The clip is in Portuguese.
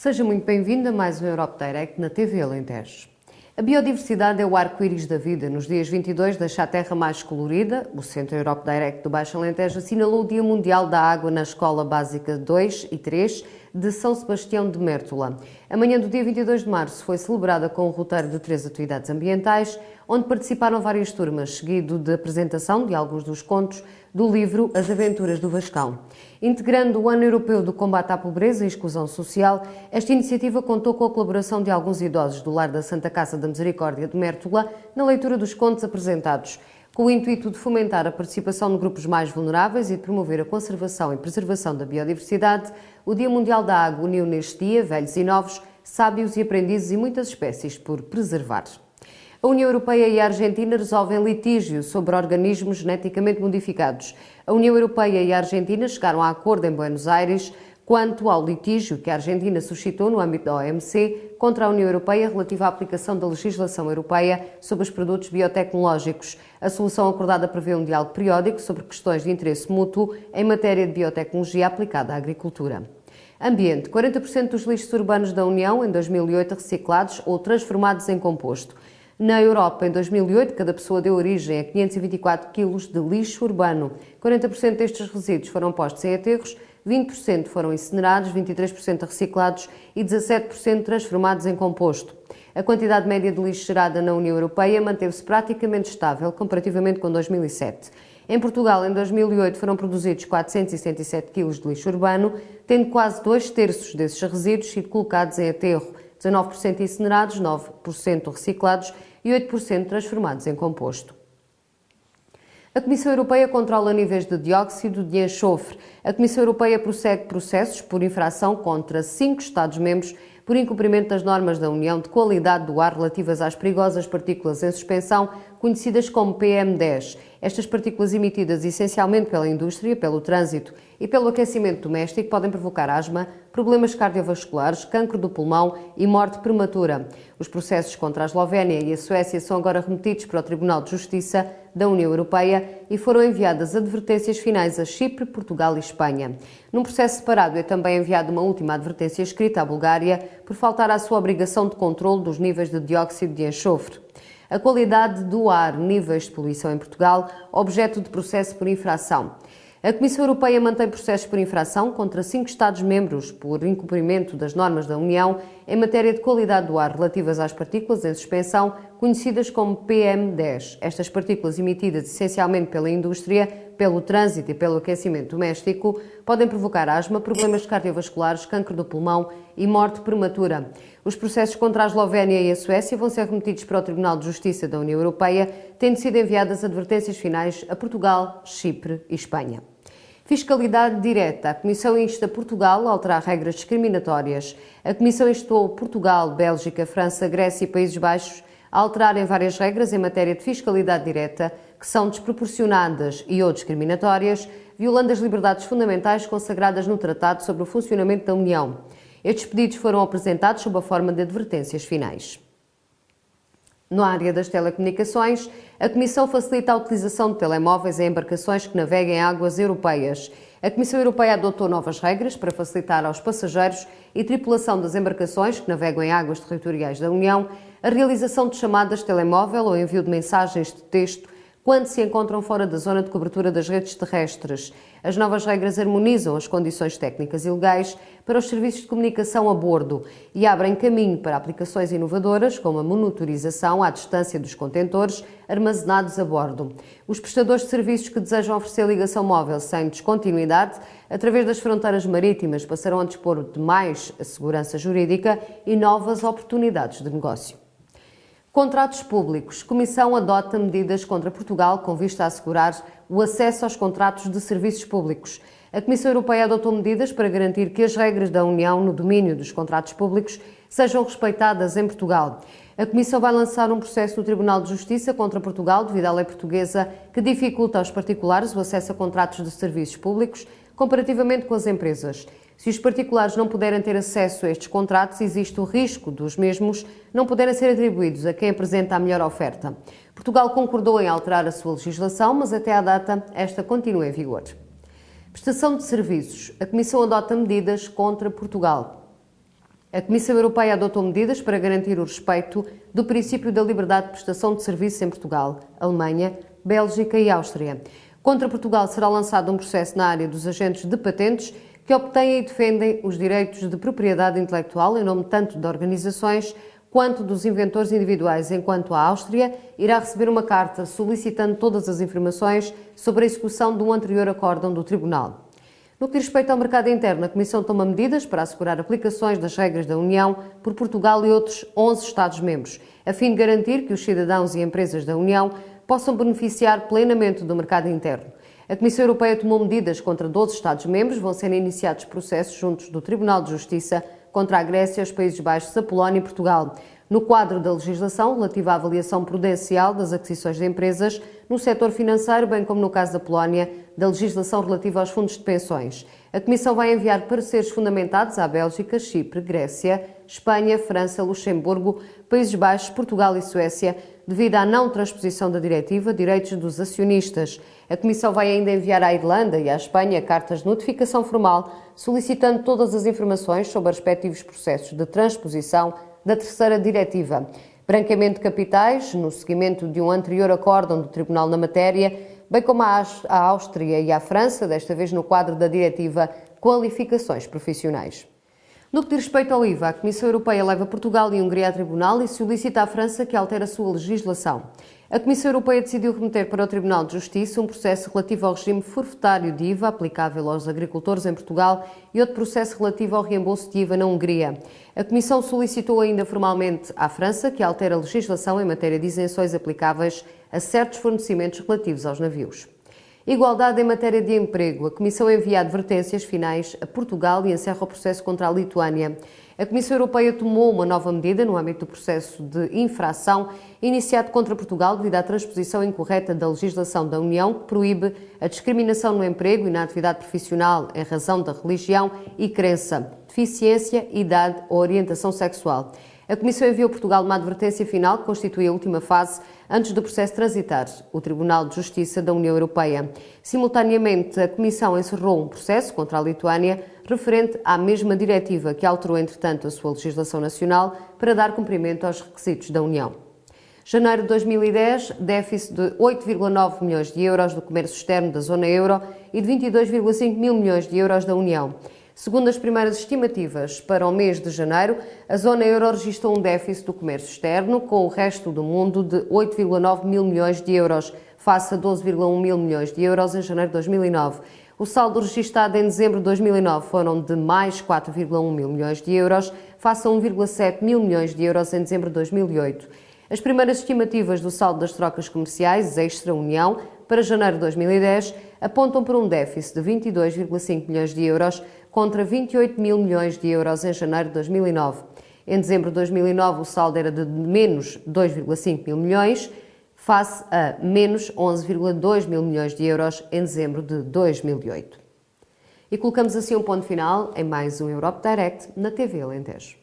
Seja muito bem-vindo a mais um Europe Direct na TV Alentejo. A biodiversidade é o arco-íris da vida. Nos dias 22 deixa a Terra mais colorida. O Centro Europe Direct do Baixo Alentejo assinalou o Dia Mundial da Água na Escola Básica 2 e 3 de São Sebastião de Mértola. A manhã do dia 22 de março foi celebrada com um roteiro de 3 atividades ambientais, onde participaram várias turmas, seguido de apresentação de alguns dos contos do livro As Aventuras do Vascão. Integrando o Ano Europeu do Combate à Pobreza e Exclusão Social, esta iniciativa contou com a colaboração de alguns idosos do Lar da Santa Casa da Misericórdia de Mértola na leitura dos contos apresentados, com o intuito de fomentar a participação de grupos mais vulneráveis e de promover a conservação e preservação da biodiversidade. O Dia Mundial da Água uniu neste dia velhos e novos, sábios e aprendizes e muitas espécies por preservar. A União Europeia e a Argentina resolvem litígio sobre organismos geneticamente modificados. A União Europeia e a Argentina chegaram a acordo em Buenos Aires quanto ao litígio que a Argentina suscitou no âmbito da OMC contra a União Europeia relativa à aplicação da legislação europeia sobre os produtos biotecnológicos. A solução acordada prevê um diálogo periódico sobre questões de interesse mútuo em matéria de biotecnologia aplicada à agricultura. Ambiente. 40% dos lixos urbanos da União em 2008 reciclados ou transformados em composto. Na Europa, em 2008, cada pessoa deu origem a 524 kg de lixo urbano. 40% destes resíduos foram postos em aterros, 20% foram incinerados, 23% reciclados e 17% transformados em composto. A quantidade média de lixo gerada na União Europeia manteve-se praticamente estável comparativamente com 2007. Em Portugal, em 2008, foram produzidos 477 kg de lixo urbano, tendo quase 2/3 desses resíduos sido colocados em aterro, 19% incinerados, 9% reciclados e 8% transformados em composto. A Comissão Europeia controla níveis de dióxido de enxofre. A Comissão Europeia prossegue processos por infração contra 5 Estados-membros por incumprimento das normas da União de qualidade do ar relativas às perigosas partículas em suspensão, conhecidas como PM10. Estas partículas emitidas essencialmente pela indústria, pelo trânsito e pelo aquecimento doméstico podem provocar asma, problemas cardiovasculares, cancro do pulmão e morte prematura. Os processos contra a Eslovénia e a Suécia são agora remetidos para o Tribunal de Justiça da União Europeia e foram enviadas advertências finais a Chipre, Portugal e Espanha. Num processo separado é também enviada uma última advertência escrita à Bulgária por faltar à sua obrigação de controle dos níveis de dióxido de enxofre. A qualidade do ar, níveis de poluição em Portugal, objeto de processo por infração. A Comissão Europeia mantém processos por infração contra 5 Estados-membros por incumprimento das normas da União em matéria de qualidade do ar relativas às partículas em suspensão, conhecidas como PM10. Estas partículas emitidas essencialmente pela indústria, pelo trânsito e pelo aquecimento doméstico, podem provocar asma, problemas cardiovasculares, cancro do pulmão e morte prematura. Os processos contra a Eslovénia e a Suécia vão ser remetidos para o Tribunal de Justiça da União Europeia, tendo sido enviadas advertências finais a Portugal, Chipre e Espanha. Fiscalidade direta. A Comissão insta Portugal a alterar regras discriminatórias. A Comissão instou Portugal, Bélgica, França, Grécia e Países Baixos a alterarem várias regras em matéria de fiscalidade direta que são desproporcionadas e ou discriminatórias, violando as liberdades fundamentais consagradas no Tratado sobre o Funcionamento da União. Estes pedidos foram apresentados sob a forma de advertências finais. Na área das telecomunicações, a Comissão facilita a utilização de telemóveis em embarcações que naveguem em águas europeias. A Comissão Europeia adotou novas regras para facilitar aos passageiros e tripulação das embarcações que navegam em águas territoriais da União a realização de chamadas de telemóvel ou envio de mensagens de texto quando se encontram fora da zona de cobertura das redes terrestres. As novas regras harmonizam as condições técnicas e legais para os serviços de comunicação a bordo e abrem caminho para aplicações inovadoras, como a monitorização à distância dos contentores armazenados a bordo. Os prestadores de serviços que desejam oferecer ligação móvel sem descontinuidade, através das fronteiras marítimas, passarão a dispor de mais segurança jurídica e novas oportunidades de negócio. Contratos públicos. Comissão adota medidas contra Portugal com vista a assegurar o acesso aos contratos de serviços públicos. A Comissão Europeia adotou medidas para garantir que as regras da União no domínio dos contratos públicos sejam respeitadas em Portugal. A Comissão vai lançar um processo no Tribunal de Justiça contra Portugal devido à lei portuguesa que dificulta aos particulares o acesso a contratos de serviços públicos comparativamente com as empresas. Se os particulares não puderem ter acesso a estes contratos, existe o risco dos mesmos não poderem ser atribuídos a quem apresenta a melhor oferta. Portugal concordou em alterar a sua legislação, mas até à data esta continua em vigor. Prestação de serviços. A Comissão adota medidas contra Portugal. A Comissão Europeia adotou medidas para garantir o respeito do princípio da liberdade de prestação de serviços em Portugal, Alemanha, Bélgica e Áustria. Contra Portugal será lançado um processo na área dos agentes de patentes que obtêm e defendem os direitos de propriedade intelectual em nome tanto de organizações quanto dos inventores individuais, enquanto a Áustria irá receber uma carta solicitando todas as informações sobre a execução de um anterior acórdão do Tribunal. No que diz respeito ao mercado interno, a Comissão toma medidas para assegurar aplicações das regras da União por Portugal e outros 11 Estados-membros, a fim de garantir que os cidadãos e empresas da União possam beneficiar plenamente do mercado interno. A Comissão Europeia tomou medidas contra 12 Estados-membros, vão ser iniciados processos juntos do Tribunal de Justiça contra a Grécia, os Países Baixos, a Polónia e Portugal, no quadro da legislação relativa à avaliação prudencial das aquisições de empresas no setor financeiro, bem como no caso da Polónia, da legislação relativa aos fundos de pensões. A Comissão vai enviar pareceres fundamentados à Bélgica, Chipre, Grécia, Espanha, França, Luxemburgo, Países Baixos, Portugal e Suécia, devido à não transposição da diretiva Direitos dos Acionistas. A Comissão vai ainda enviar à Irlanda e à Espanha cartas de notificação formal, solicitando todas as informações sobre os respectivos processos de transposição da terceira diretiva. Branqueamento de capitais, no seguimento de um anterior acórdão do Tribunal na matéria, bem como à Áustria e à França, desta vez no quadro da diretiva Qualificações Profissionais. No que diz respeito ao IVA, a Comissão Europeia leva Portugal e Hungria a tribunal e solicita à França que altere a sua legislação. A Comissão Europeia decidiu remeter para o Tribunal de Justiça um processo relativo ao regime forfetário de IVA aplicável aos agricultores em Portugal e outro processo relativo ao reembolso de IVA na Hungria. A Comissão solicitou ainda formalmente à França que altere a legislação em matéria de isenções aplicáveis a certos fornecimentos relativos aos navios. Igualdade em matéria de emprego. A Comissão envia advertências finais a Portugal e encerra o processo contra a Lituânia. A Comissão Europeia tomou uma nova medida no âmbito do processo de infração iniciado contra Portugal devido à transposição incorreta da legislação da União que proíbe a discriminação no emprego e na atividade profissional em razão da religião e crença, deficiência, idade ou orientação sexual. A Comissão enviou a Portugal uma advertência final que constitui a última fase antes do processo transitar o Tribunal de Justiça da União Europeia. Simultaneamente, a Comissão encerrou um processo contra a Lituânia referente à mesma diretiva que alterou, entretanto, a sua legislação nacional para dar cumprimento aos requisitos da União. Janeiro de 2010, déficit de 8,9 milhões de euros do comércio externo da zona euro e de 22,5 mil milhões de euros da União. Segundo as primeiras estimativas, para o mês de janeiro, a zona euro registrou um déficit do comércio externo com o resto do mundo de 8,9 mil milhões de euros, face a 12,1 mil milhões de euros em janeiro de 2009. O saldo registado em dezembro de 2009 foram de mais 4,1 mil milhões de euros, face a 1,7 mil milhões de euros em dezembro de 2008. As primeiras estimativas do saldo das trocas comerciais extra-União para janeiro de 2010 apontam para um déficit de 22,5 milhões de euros contra 28 mil milhões de euros em janeiro de 2009. Em dezembro de 2009, o saldo era de menos 2,5 mil milhões, face a menos 11,2 mil milhões de euros em dezembro de 2008. E colocamos assim um ponto final em mais um Europe Direct na TV Alentejo.